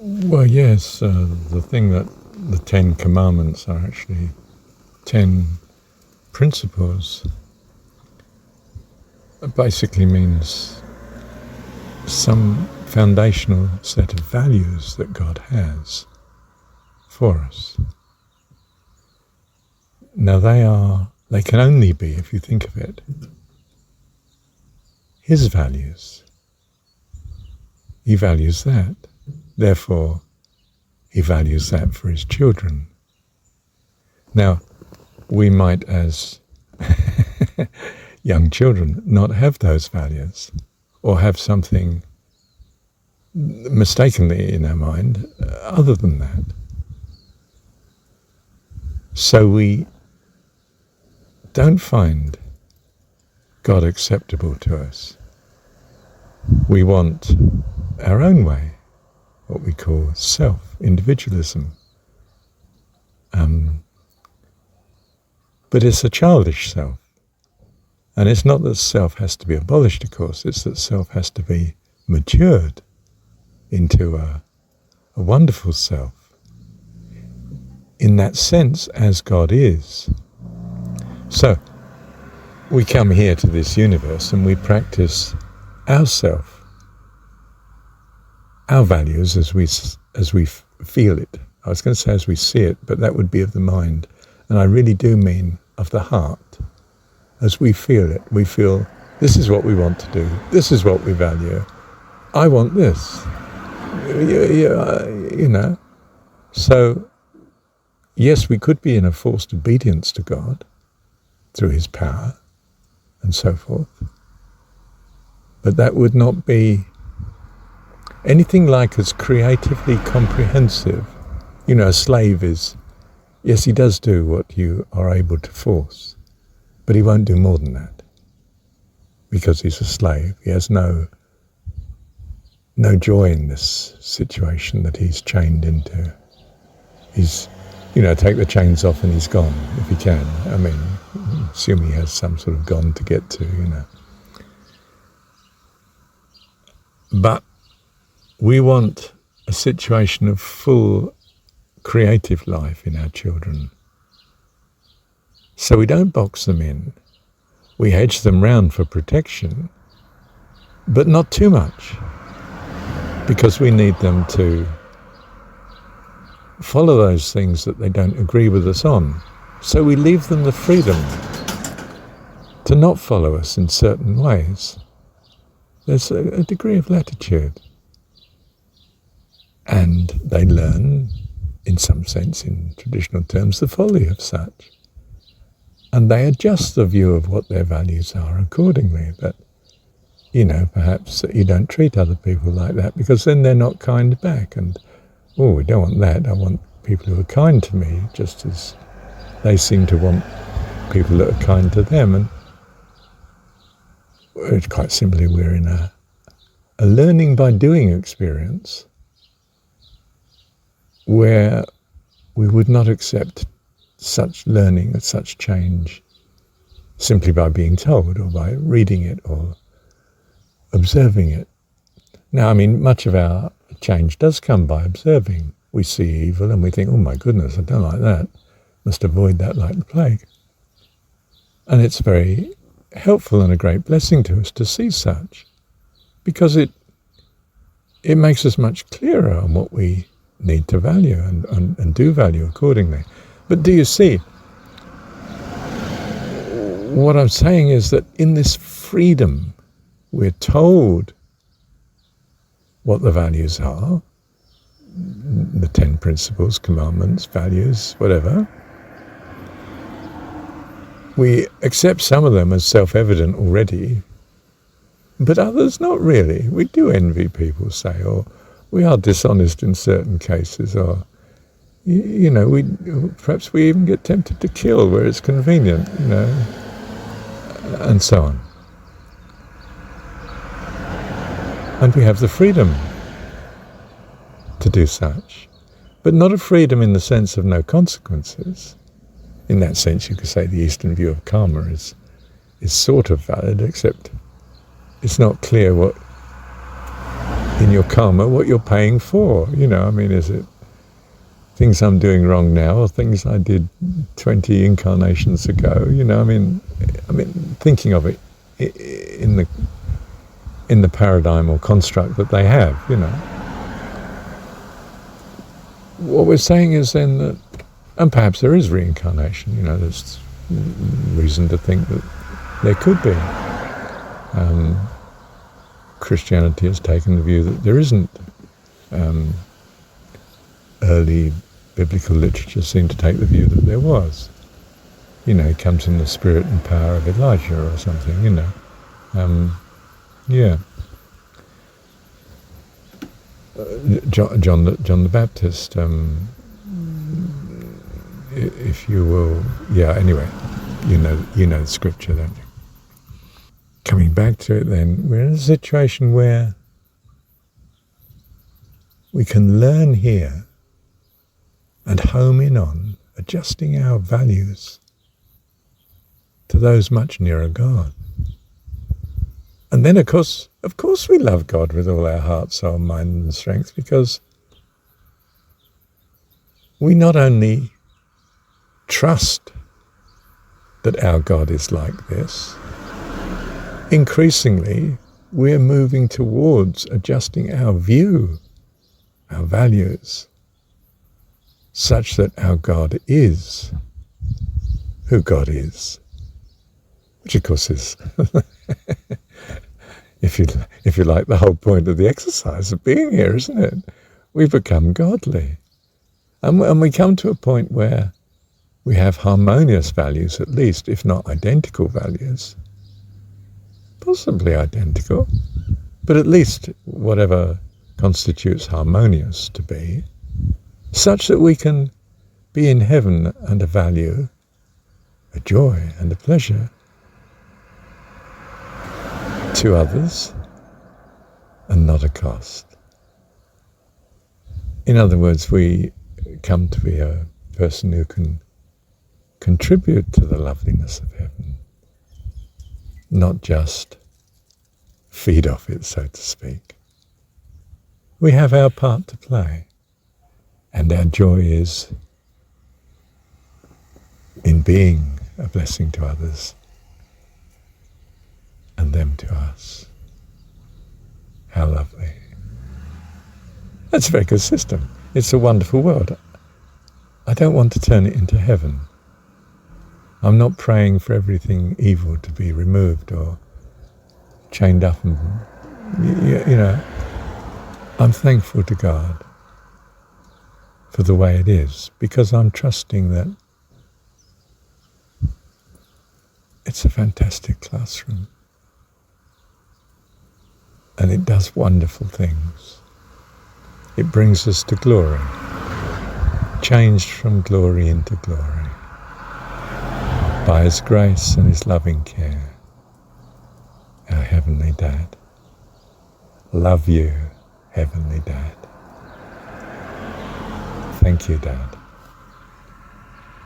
Well, yes, the thing that the 10 Commandments are actually 10 principles basically means some foundational set of values that God has for us. Now they can only be, if you think of it, His values. He values that. Therefore, He values that for His children. Now, we might, as young children, not have those values, or have something mistakenly in our mind other than that. So we don't find God acceptable to us. We want our own way, what we call self-individualism. But it's a childish self. And it's not that self has to be abolished, of course, it's that self has to be matured into a wonderful self. In that sense, as God is. So, we come here to this universe and we practice our self, our values as we feel it. I was going to say as we see it, but that would be of the mind. And I really do mean of the heart. As we feel it, we feel this is what we want to do. This is what we value. I want this. You know. So, yes, we could be in a forced obedience to God through His power and so forth. But that would not be anything like as creatively comprehensive. You know, a slave is, yes, he does do what you are able to force, but he won't do more than that. Because he's a slave. He has no joy in this situation that he's chained into. He's, take the chains off and he's gone, if he can. I mean, assume he has some sort of gone to get to, But we want a situation of full creative life in our children. So we don't box them in. We hedge them round for protection, but not too much, because we need them to follow those things that they don't agree with us on. So we leave them the freedom to not follow us in certain ways. There's a degree of latitude. And they learn, in some sense, in traditional terms, the folly of such. And they adjust the view of what their values are accordingly. But, perhaps you don't treat other people like that, because then they're not kind back. And, we don't want that. I want people who are kind to me, just as they seem to want people that are kind to them. And quite simply, we're in a learning by doing experience where we would not accept such learning, such change, simply by being told or by reading it or observing it. Now, much of our change does come by observing. We see evil and we think, oh my goodness, I don't like that. Must avoid that like the plague. And it's very helpful and a great blessing to us to see such, because it makes us much clearer on what we need to value and do value accordingly. But do you see, what I'm saying is that in this freedom, we're told what the values are, the 10 principles, commandments, values, whatever. We accept some of them as self-evident already, but others not really. We do envy people, say, or we are dishonest in certain cases, or, perhaps we even get tempted to kill where it's convenient, and so on. And we have the freedom to do such, but not a freedom in the sense of no consequences. In that sense, you could say the Eastern view of karma is sort of valid, except it's not clear what in your karma what you're paying for. Is it things I'm doing wrong now or things I did 20 incarnations ago? Thinking of it in the paradigm or construct that they have. What we're saying is then that, and perhaps there is reincarnation. There's reason to think that there could be. Christianity has taken the view that there isn't. Early biblical literature seemed to take the view that there was. He comes in the spirit and power of Elijah or something. Yeah. John the Baptist, if you will. Yeah. Anyway, you know the scripture, don't you? Coming back to it, then we're in a situation where we can learn here and home in on adjusting our values to those much nearer God. And then, of course, we love God with all our heart, soul, mind, and strength, because we not only trust that our God is like this, increasingly we're moving towards adjusting our view, our values, such that our God is who God is, which of course is, if you like, the whole point of the exercise of being here, isn't it? We become godly. And we come to a point where we have harmonious values, at least, if not identical values. Possibly identical, but at least whatever constitutes harmonious to be, such that we can be in heaven and a value, a joy and a pleasure to others and not a cost. In other words, we come to be a person who can contribute to the loveliness of heaven, not just feed off it, so to speak. We have our part to play, and our joy is in being a blessing to others and them to us. How lovely. That's a very good system. It's a wonderful world. I don't want to turn it into heaven. I'm not praying for everything evil to be removed or chained up and, I'm thankful to God for the way it is, because I'm trusting that it's a fantastic classroom and it does wonderful things. It brings us to glory, changed from glory into glory, by His grace and His loving care. Our Heavenly Dad. Love you, Heavenly Dad. Thank you, Dad.